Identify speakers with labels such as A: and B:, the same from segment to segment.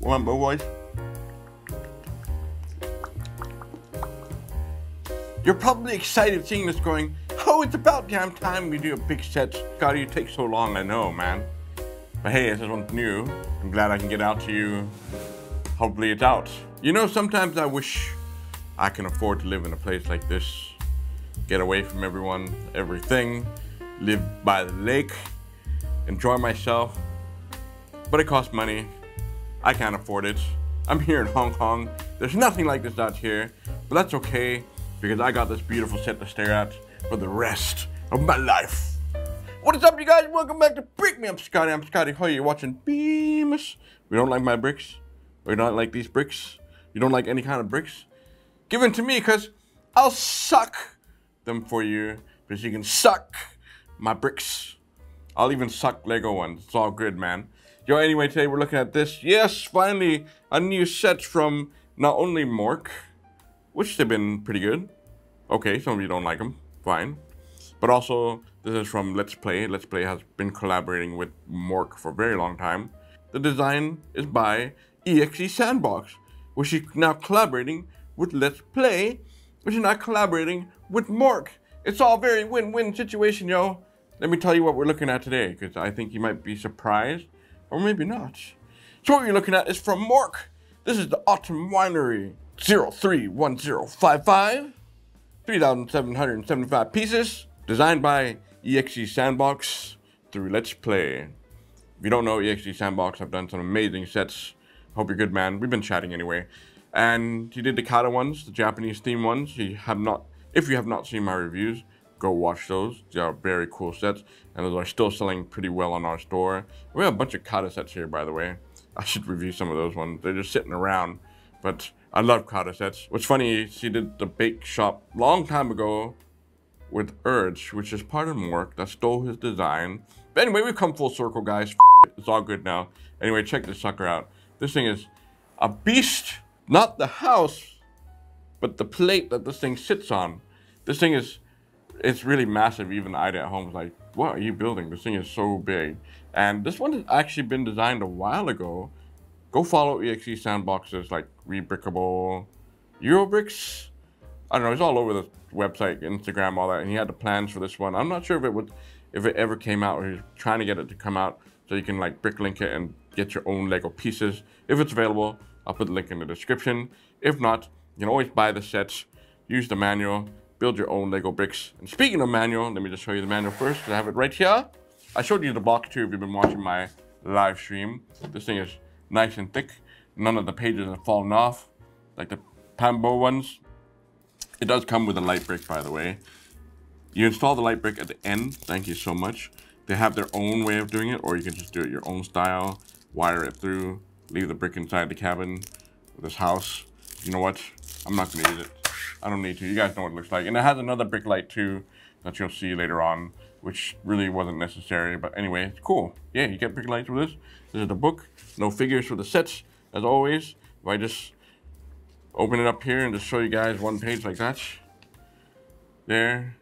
A: Want my voice? You're probably excited seeing this going, oh, it's about damn time we do a big set. Scottie, it takes so long, I know, man. But hey, this is one new. I'm glad I can get out to you. Hopefully it's out. You know, sometimes I wish I can afford to live in a place like this. Get away from everyone, everything. Live by the lake. Enjoy myself. But it costs money. I can't afford it. I'm here in Hong Kong. There's nothing like this out here. But that's okay, because I got this beautiful set to stare at for the rest of my life. What is up, you guys? Welcome back to Brickmeupscottie. I'm Scottie. How are you watching? Beams. We don't like my bricks. We don't like these bricks. You don't like any kind of bricks? Give them to me, because I'll suck them for you, because you can suck my bricks. I'll even suck Lego ones. It's all good, man. Yo, anyway, today we're looking at this. Yes, finally, a new set from not only Mork, which they've been pretty good. Okay, some of you don't like them. Fine. But also, this is from Lettzplay. Lettzplay has been collaborating with Mork for a very long time. The design is by ExeSandbox, which is now collaborating with Lettzplay, which is now collaborating with Mork. It's all very win-win situation, yo. Let me tell you what we're looking at today, because I think you might be surprised, or maybe not. So what you're looking at is from Mork. This is the Autumn Winery 031055, 3,775 pieces. Designed by ExeSandbox through Lettzplay. If you don't know ExeSandbox, I've done some amazing sets. Hope you're good, man. We've been chatting anyway. And he did the kata ones, the Japanese theme ones. If you have not seen my reviews, go watch those. They are very cool sets, and those are still selling pretty well on our store. We have a bunch of kata sets here, by the way. I should review some of those ones. They're just sitting around, but I love kata sets. What's funny, she did the bake shop long time ago with Urge, which is part of Mork, that stole his design. But anyway, we've come full circle, guys. It's all good now. Anyway, check this sucker out. This thing is a beast. Not the house, but the plate that this thing sits on. This thing is, it's really massive. Even I at home was like, what are you building? This thing is so big. And this one has actually been designed a while ago. Go follow ExeSandbox's like Rebrickable Eurobricks. I don't know, it's all over the website, Instagram, all that, and he had the plans for this one. I'm not sure if it ever came out, or he's trying to get it to come out so you can like bricklink it and get your own Lego pieces. If it's available, I'll put the link in the description. If not, you can always buy the sets, use the manual, build your own Lego bricks. And speaking of manual, let me just show you the manual first, because I have it right here. I showed you the box too if you've been watching my live stream. This thing is nice and thick. None of the pages have fallen off, like the Pambo ones. It does come with a light brick, by the way. You install the light brick at the end. Thank you so much. They have their own way of doing it, or you can just do it your own style, wire it through, leave the brick inside the cabin of this house. You know what? I'm not going to use it. I don't need to. You guys know what it looks like. And it has another brick light too that you'll see later on, which really wasn't necessary. But anyway, it's cool. Yeah, you get brick lights with this. This is the book. No figures for the sets, as always. If I just open it up here and just show you guys one page like that. There.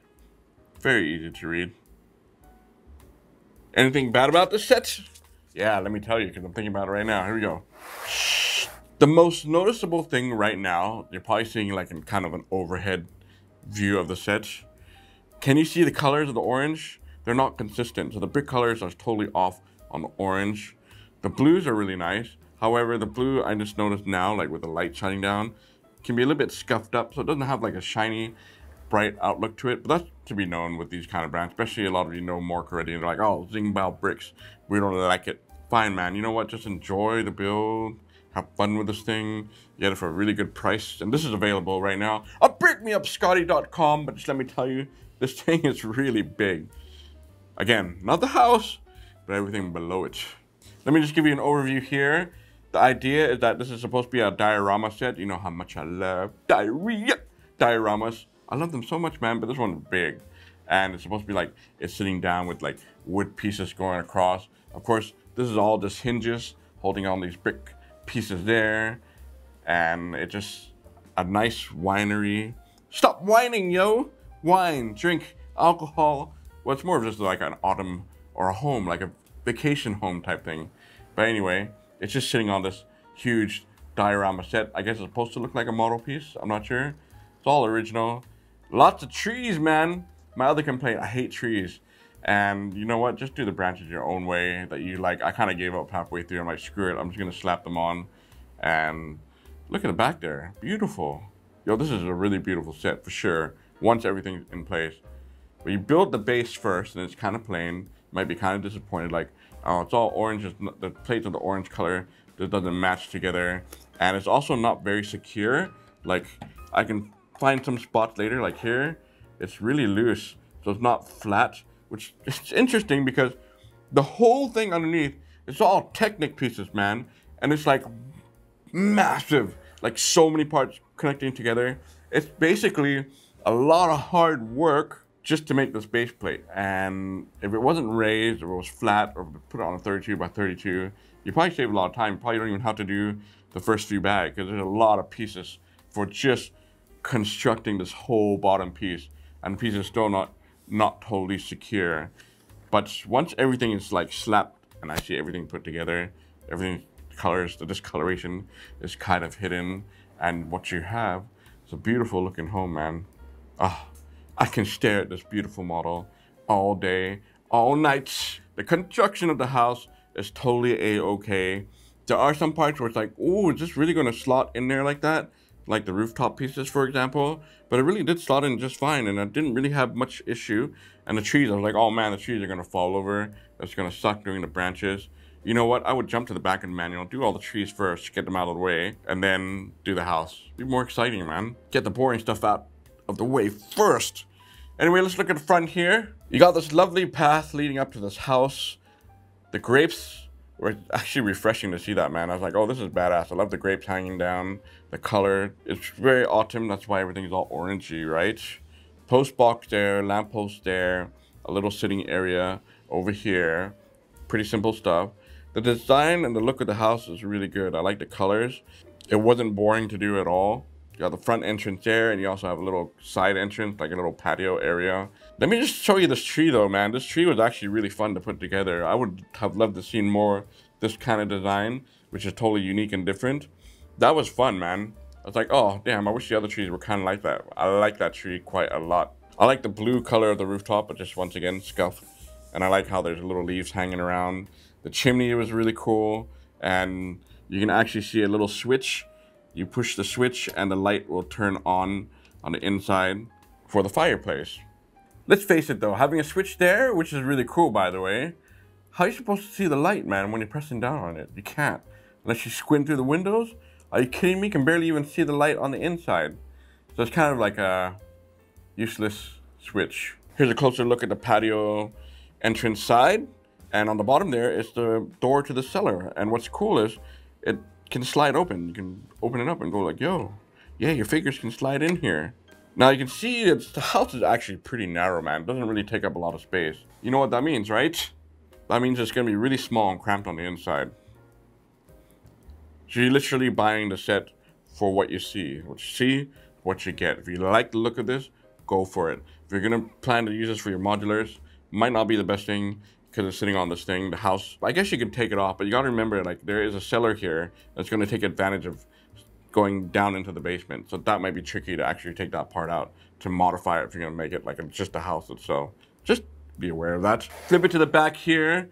A: Very easy to read. Anything bad about this set? Yeah, let me tell you, because I'm thinking about it right now. Here we go. The most noticeable thing right now, you're probably seeing like in kind of an overhead view of the set. Can you see the colors of the orange? They're not consistent. So the brick colors are totally off on the orange. The blues are really nice. However, the blue, I just noticed now, like with the light shining down, can be a little bit scuffed up, so it doesn't have like a shiny, bright outlook to it. But that's to be known with these kind of brands, especially a lot of you know Mork already, and they're like, oh, Zingbao bricks, we don't really like it. Fine, man, you know what, just enjoy the build, have fun with this thing, get it for a really good price. And this is available right now on Brickmeupscottie.com, but just let me tell you, this thing is really big. Again, not the house, but everything below it. Let me just give you an overview here. The idea is that this is supposed to be a diorama set. You know how much I love dioramas. I love them so much, man, but this one's big. And it's supposed to be like, it's sitting down with like wood pieces going across. Of course, this is all just hinges holding on these brick pieces there. And it's just a nice winery. Stop whining, yo! Wine, drink, alcohol. Well, it's more of just like an autumn or a home, like a vacation home type thing. But anyway, it's just sitting on this huge diorama set. I guess it's supposed to look like a model piece. I'm not sure. It's all original. Lots of trees, man. My other complaint, I hate trees. And you know what? Just do the branches your own way that you like. I kind of gave up halfway through. I'm like, screw it. I'm just going to slap them on. And look at the back there. Beautiful. Yo, this is a really beautiful set for sure. Once everything's in place. But you build the base first and it's kind of plain. You might be kind of disappointed. Like, oh, it's all orange. The plates are the orange color. It doesn't match together. And it's also not very secure. Like, I can find some spots later, like here. It's really loose. So it's not flat. Which is interesting because the whole thing underneath, it's all Technic pieces, man. And it's like massive, like so many parts connecting together. It's basically a lot of hard work just to make this base plate. And if it wasn't raised or it was flat or put it on a 32 by 32, you probably save a lot of time. You probably don't even have to do the first few bags because there's a lot of pieces for just constructing this whole bottom piece. And the piece is still not totally secure, but once everything is like slapped and I see everything put together, everything colors, the discoloration is kind of hidden, and what you have is a beautiful looking home, man. I can stare at this beautiful model all day, all night. The construction of the house is totally a-okay. There are some parts where it's like, oh, is this really going to slot in there like that? Like the rooftop pieces, for example, but it really did slot in just fine, and I didn't really have much issue. And the trees, I was like, oh man, the trees are gonna fall over. That's gonna suck during the branches. You know what? I would jump to the back of the manual, do all the trees first, get them out of the way, and then do the house. Be more exciting, man. Get the boring stuff out of the way first. Anyway, let's look at the front here. You got this lovely path leading up to this house. The grapes were actually refreshing to see that, man. I was like, oh, this is badass. I love the grapes hanging down. The color, it's very autumn. That's why everything's all orangey, right? Post box there, lamp post there, a little sitting area over here. Pretty simple stuff. The design and the look of the house is really good. I like the colors. It wasn't boring to do at all. You got the front entrance there, and you also have a little side entrance, like a little patio area. Let me just show you this tree though, man. This tree was actually really fun to put together. I would have loved to see more this kind of design, which is totally unique and different. That was fun, man. I was like, oh, damn, I wish the other trees were kind of like that. I like that tree quite a lot. I like the blue color of the rooftop, but just once again, scuffed. And I like how there's little leaves hanging around. The chimney was really cool. And you can actually see a little switch. You push the switch and the light will turn on the inside for the fireplace. Let's face it though, having a switch there, which is really cool by the way, how are you supposed to see the light, man, when you're pressing down on it? You can't. Unless you squint through the windows. Are you kidding me? You can barely even see the light on the inside. So it's kind of like a useless switch. Here's a closer look at the patio entrance side. And on the bottom there is the door to the cellar. And what's cool is it can slide open. You can open it up and go like, yo, yeah, your figures can slide in here. Now you can see the house is actually pretty narrow, man. It doesn't really take up a lot of space. You know what that means, right? That means it's gonna be really small and cramped on the inside. So you're literally buying the set for what you see. What you see, what you get. If you like the look of this, go for it. If you're gonna plan to use this for your modulars, might not be the best thing because it's sitting on this thing, the house. I guess you can take it off, but you gotta remember, like, there is a cellar here that's gonna take advantage of going down into the basement. So that might be tricky to actually take that part out to modify it if you're gonna make it like just a house itself. Just be aware of that. Flip it to the back here.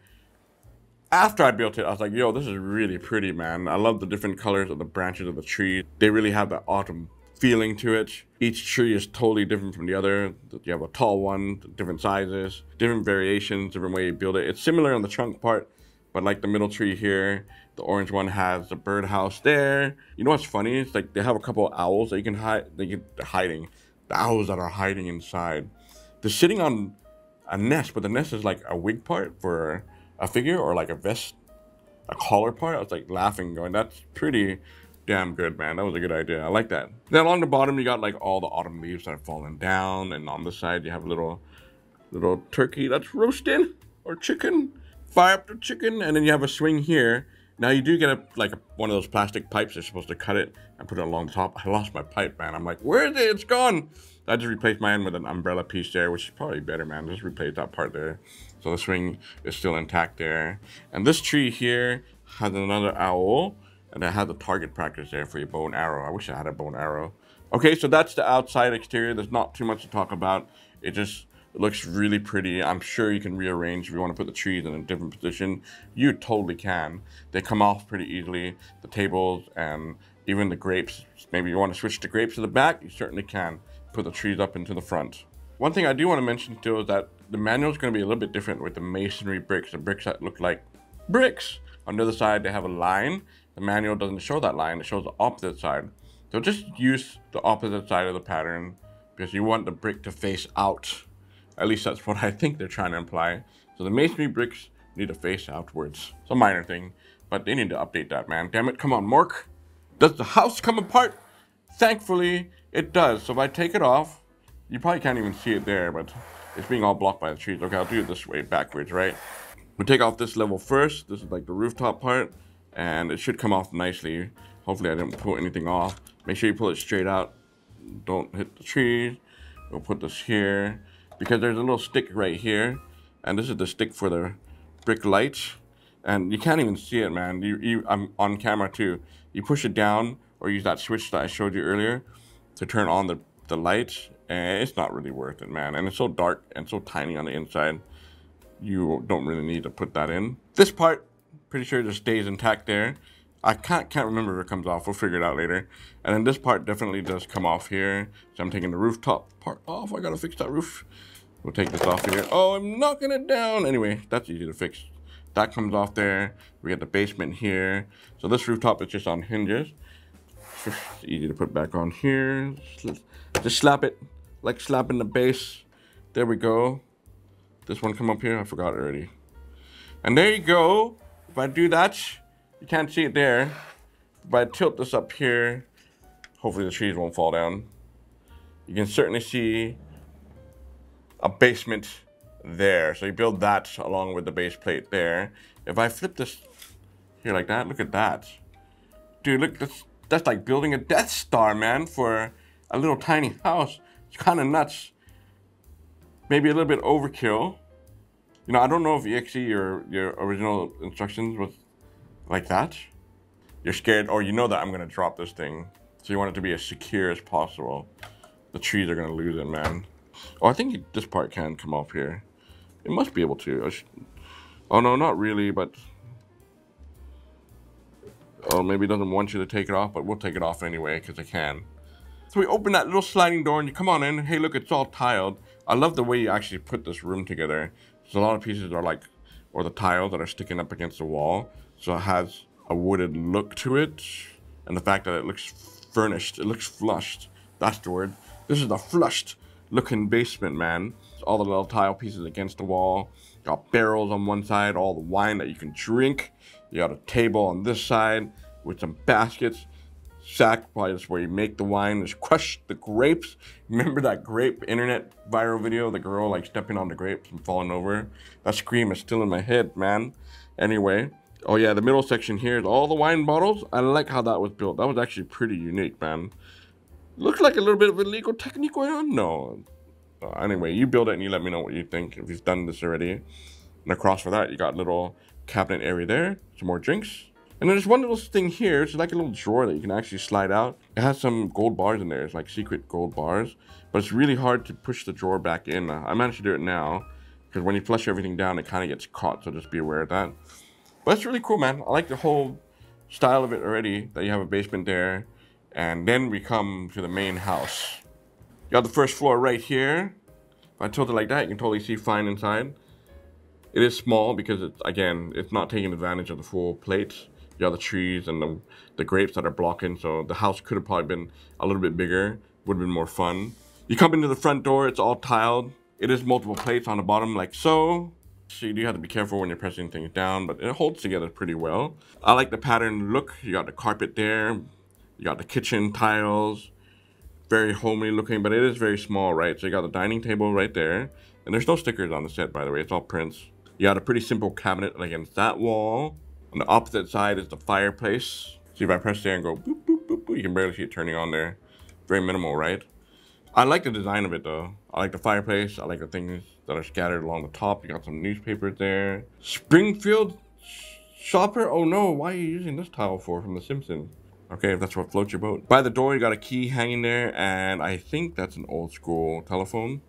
A: After I built it, I was like, yo, this is really pretty, man. I love the different colors of the branches of the tree. They really have that autumn feeling to it. Each tree is totally different from the other. You have a tall one, different sizes, different variations, different way you build it. It's similar on the trunk part, but like the middle tree here, the orange one has the birdhouse there. You know what's funny? It's like they have a couple of owls that you can hide. They're hiding. The owls that are hiding inside. They're sitting on a nest, but the nest is like a wig part for a figure, or like a vest, a collar part. I was like laughing, going, that's pretty damn good, man. That was a good idea. I like that. Then along the bottom, you got like all the autumn leaves that have fallen down, and on the side you have a little turkey that's roasting, or chicken. Fire up the chicken, and then you have a swing here. Now you do get one of those plastic pipes. They're supposed to cut it and put it along the top. I lost my pipe, man. I'm like, where is it? It's gone. I just replaced mine with an umbrella piece there, which is probably better, man. Just replace that part there. So the swing is still intact there. And this tree here has another owl. And I had the target practice there for your bow and arrow. I wish I had a bow and arrow. Okay, so that's the outside exterior. There's not too much to talk about. It looks really pretty. I'm sure you can rearrange if you want to put the trees in a different position. You totally can. They come off pretty easily. The tables and even the grapes. Maybe you want to switch the grapes to the back. You certainly can. Put the trees up into the front. One thing I do want to mention too is that the manual is going to be a little bit different with the masonry bricks. The bricks that look like bricks. On the other side, they have a line. The manual doesn't show that line. It shows the opposite side. So just use the opposite side of the pattern because you want the brick to face out. At least that's what I think they're trying to imply. So the masonry bricks need to face outwards. It's a minor thing, but they need to update that, man. Damn it, come on, Mork. Does the house come apart? Thankfully, it does. So if I take it off, you probably can't even see it there, but it's being all blocked by the trees. Okay, I'll do it this way, backwards, right? We'll take off this level first. This is like the rooftop part, and it should come off nicely. Hopefully I didn't pull anything off. Make sure you pull it straight out. Don't hit the trees. We'll put this here because there's a little stick right here, and this is the stick for the brick lights, and you can't even see it, man. I'm on camera too. You push it down or use that switch that I showed you earlier to turn on the lights, and it's not really worth it, man. And it's so dark and so tiny on the inside. You don't really need to put that in. This part, pretty sure just stays intact there. I can't remember if it comes off. We'll figure it out later. And then this part definitely does come off here. So I'm taking the rooftop part off. I gotta fix that roof. We'll take this off here. Oh, I'm knocking it down. Anyway, that's easy to fix. That comes off there. We got the basement here. So this rooftop is just on hinges. It's easy to put back on here. Just slap it like slapping the base. There we go. This one come up here. I forgot already. And there you go. If I do that, you can't see it there. If I tilt this up here, hopefully the trees won't fall down. You can certainly see a basement there. So you build that along with the base plate there. If I flip this here like that, look at that. Dude, look, that's like building a Death Star, man, for a little tiny house. It's kind of nuts. Maybe a little bit overkill. You know, I don't know if EXE, your original instructions was like that. You're scared, or you know that I'm gonna drop this thing. So you want it to be as secure as possible. The trees are gonna lose it, man. Oh, I think this part can come off here. It must be able to. Oh no, not really, but... Oh, maybe it doesn't want you to take it off, but we'll take it off anyway, because I can. So we open that little sliding door and you come on in. Hey, look, it's all tiled. I love the way you actually put this room together. So a lot of pieces are like, or the tiles that are sticking up against the wall. So it has a wooded look to it. And the fact that it looks furnished, it looks flushed. That's the word. This is the flushed looking basement, man. All the little tile pieces against the wall. Got barrels on one side, all the wine that you can drink. You got a table on this side with some baskets. Sack, probably just where you make the wine. Just crush the grapes. Remember that grape internet viral video? The girl like stepping on the grapes and falling over? That scream is still in my head, man. Anyway. Oh yeah, the middle section here is all the wine bottles. I like how that was built. That was actually pretty unique, man. Looks like a little bit of illegal legal technique going on. No. Anyway, you build it and you let me know what you think if you've done this already. And across for that, you got a little cabinet area there. Some more drinks. And there's one little thing here. It's like a little drawer that you can actually slide out. It has some gold bars in there. It's like secret gold bars. But it's really hard to push the drawer back in. I managed to do it now. Because when you flush everything down, it kind of gets caught. So just be aware of that. But it's really cool, man. I like the whole style of it already. That you have a basement there. And then we come to the main house. You got the first floor right here. If I tilt it like that, you can totally see fine inside. It is small because, it's not taking advantage of the full plate. You got the trees and the grapes that are blocking, so the house could have probably been a little bit bigger. Would have been more fun. You come into the front door, it's all tiled. It is multiple plates on the bottom like so. So you do have to be careful when you're pressing things down, but it holds together pretty well. I like the pattern look. You got the carpet there. You got the kitchen tiles. Very homely looking, but it is very small, right? So you got the dining table right there. And there's no stickers on the set, by the way. It's all prints. You got a pretty simple cabinet against that wall. On the opposite side is the fireplace. See, if I press there and go boop, boop, boop, boop, you can barely see it turning on there. Very minimal, right? I like the design of it, though. I like the fireplace. I like the things that are scattered along the top. You got some newspapers there. Springfield shopper? Oh no, why are you using this tile for from The Simpsons? Okay, if that's what floats your boat. By the door, you got a key hanging there, and I think that's an old school telephone.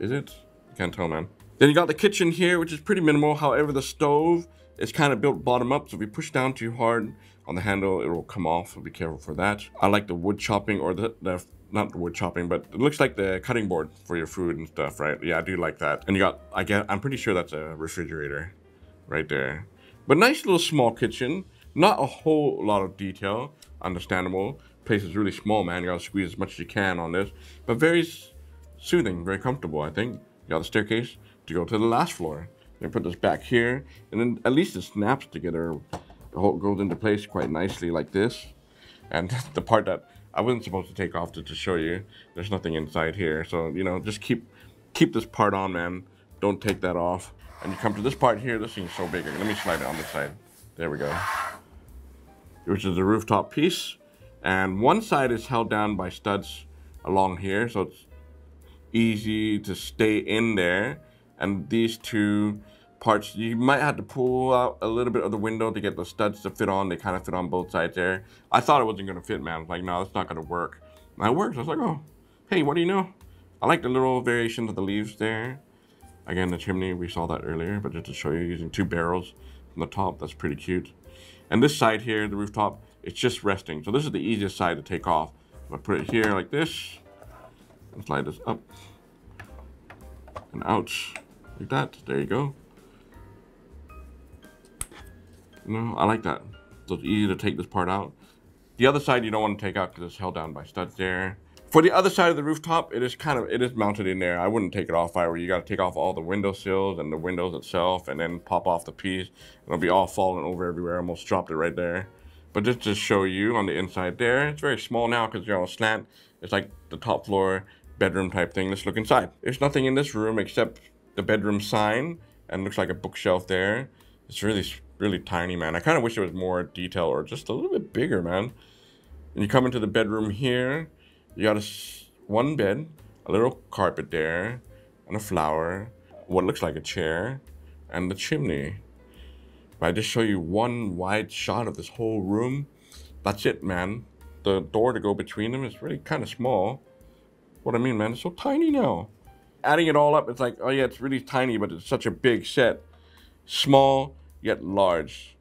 A: Is it? I can't tell, man. Then you got the kitchen here, which is pretty minimal. However, the stove is kind of built bottom up, so if you push down too hard on the handle, it will come off, so be careful for that. I like the wood chopping, or not the wood chopping, but it looks like the cutting board for your food and stuff, right? Yeah, I do like that. And you got, I'm pretty sure that's a refrigerator right there. But nice little small kitchen. Not a whole lot of detail. Understandable. Place is really small, man. You gotta squeeze as much as you can on this. But very soothing, very comfortable, I think. You got the staircase to go to the last floor. You put this back here, and then at least it snaps together. The whole goes into place quite nicely like this. And the part that I wasn't supposed to take off to show you, there's nothing inside here. So, you know, just keep this part on, man. Don't take that off. And you come to this part here. This thing's so big. Let me slide it on this side. There we go. Which is the rooftop piece. And one side is held down by studs along here, so it's easy to stay in there. And these two parts, you might have to pull out a little bit of the window to get the studs to fit on. They kind of fit on both sides there. I thought it wasn't going to fit, man. I was like, no, that's not going to work. And it works. I was like, oh, hey, what do you know? I like the little variation of the leaves there. Again, the chimney, we saw that earlier, but just to show you, using two barrels from the top, that's pretty cute. And this side here, the rooftop, it's just resting. So this is the easiest side to take off. If I put it here like this, and slide this up and out like that. There you go. You know, I like that. So it's easy to take this part out. The other side you don't want to take out because it's held down by studs there. For the other side of the rooftop, it is mounted in there. I wouldn't take it off if I were you. Got to take off all the windowsills and the windows itself, and then pop off the piece. It'll be all falling over everywhere. I almost dropped it right there. But just to show you on the inside there, it's very small now because you're on a slant. It's like the top floor bedroom type thing. Let's look inside. There's nothing in this room except the bedroom sign, and looks like a bookshelf there. It's really tiny, man. I kind of wish there was more detail or just a little bit bigger, man. And you come into the bedroom here. You got one bed, a little carpet there, and a flower, what looks like a chair, and the chimney. If I just show you one wide shot of this whole room, that's it, man. The door to go between them is really kind of small. What I mean, man, it's so tiny now. Adding it all up, it's like, oh yeah, it's really tiny, but it's such a big set. Small, yet large.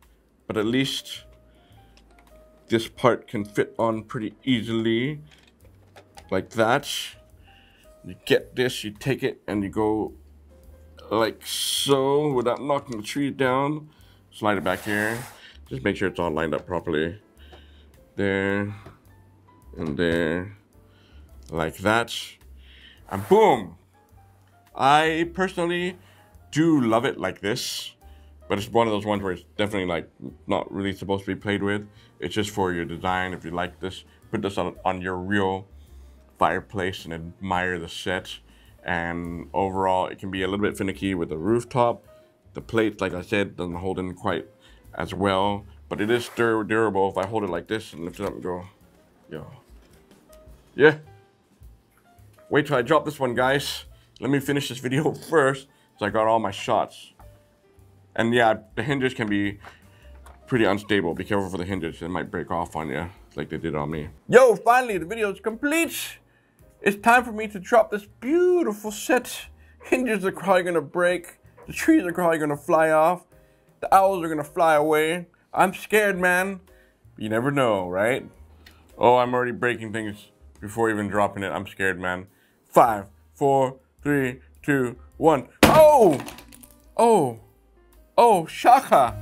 A: But at least this part can fit on pretty easily. Like that. You get this, you take it, and you go like so without knocking the tree down. Slide it back here. Just make sure it's all lined up properly. There and there. Like that. And boom! I personally do love it like this. But it's one of those ones where it's definitely like not really supposed to be played with. It's just for your design. If you like this, put this on your real fireplace and admire the set. And overall, it can be a little bit finicky with the rooftop. The plate, like I said, doesn't hold in quite as well, but it is durable. If I hold it like this and lift it up and go, yo, yeah. Wait till I drop this one, guys. Let me finish this video first, so I got all my shots. And yeah, the hinges can be pretty unstable. Be careful for the hinges; it might break off on you, like they did on me. Yo, finally, the video is complete. It's time for me to drop this beautiful set. Hinges are probably gonna break. The trees are probably gonna fly off. The owls are gonna fly away. I'm scared, man. You never know, right? Oh, I'm already breaking things before even dropping it. I'm scared, man. 5, 4, 3, 2, 1. Oh! Oh! Oh, Shaka!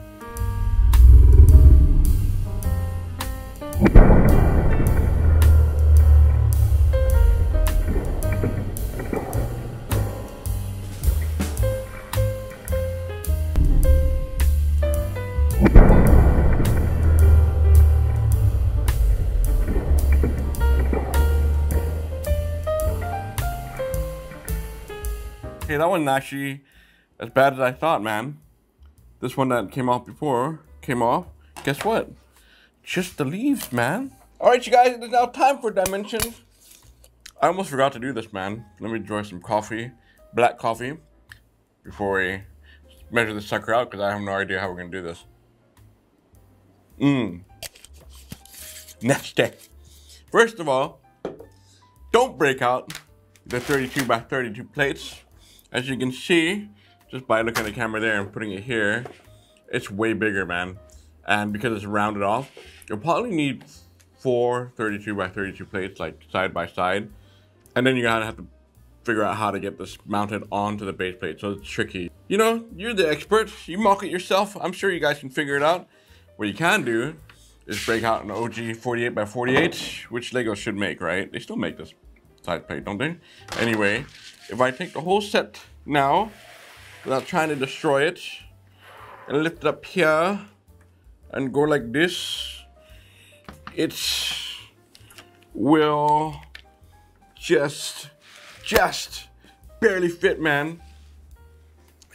A: Okay, that wasn't actually as bad as I thought, man. This one that came off before came off. Guess what? Just the leaves, man. All right, you guys, it is now time for dimensions. I almost forgot to do this, man. Let me enjoy some coffee, black coffee, before we measure this sucker out, because I have no idea how we're gonna do this. Nasty. First of all, don't break out the 32 by 32 plates. As you can see, just by looking at the camera there and putting it here, it's way bigger, man. And because it's rounded off, you'll probably need 4 32 by 32 plates, like side by side. And then you're gonna have to figure out how to get this mounted onto the base plate, so it's tricky. You know, you're the expert, you mock it yourself. I'm sure you guys can figure it out. What you can do is break out an OG 48 by 48, which Lego should make, right? They still make this side plate, don't they? Anyway, if I take the whole set now, without trying to destroy it, and lift it up here, and go like this, it will just barely fit, man.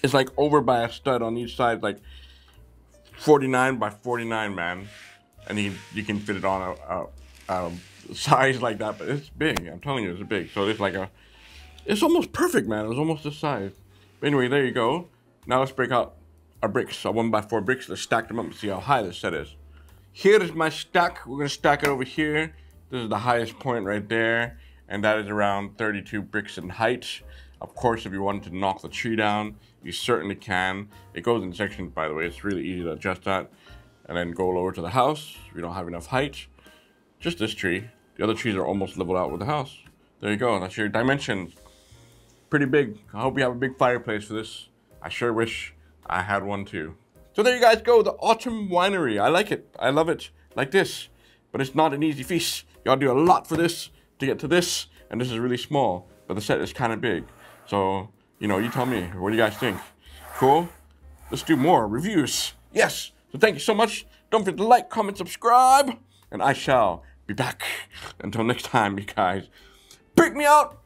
A: It's like over by a stud on each side, like 49 by 49, man. And you can fit it on a size like that, but it's big. I'm telling you, it's big. So it's like it's almost perfect, man. It was almost this size. But anyway, there you go. Now let's break out our bricks, our 1x4 bricks. Let's stack them up and see how high this set is. Here is my stack. We're gonna stack it over here. This is the highest point right there, and that is around 32 bricks in height. Of course, if you wanted to knock the tree down, you certainly can. It goes in sections, by the way. It's really easy to adjust that. And then go lower to the house. We don't have enough height. Just this tree. The other trees are almost leveled out with the house. There you go. That's your dimensions. Pretty big. I hope you have a big fireplace for this. I sure wish I had one too. So there you guys go. The Autumn Winery. I like it. I love it. Like this. But it's not an easy feast. You gotta do a lot for this to get to this. And this is really small. But the set is kind of big. So, you know, you tell me. What do you guys think? Cool? Let's do more reviews. Yes! So thank you so much. Don't forget to like, comment, subscribe. And I shall be back. Until next time, you guys. Break me out!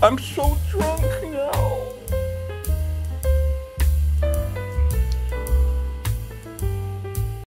A: I'm so drunk now.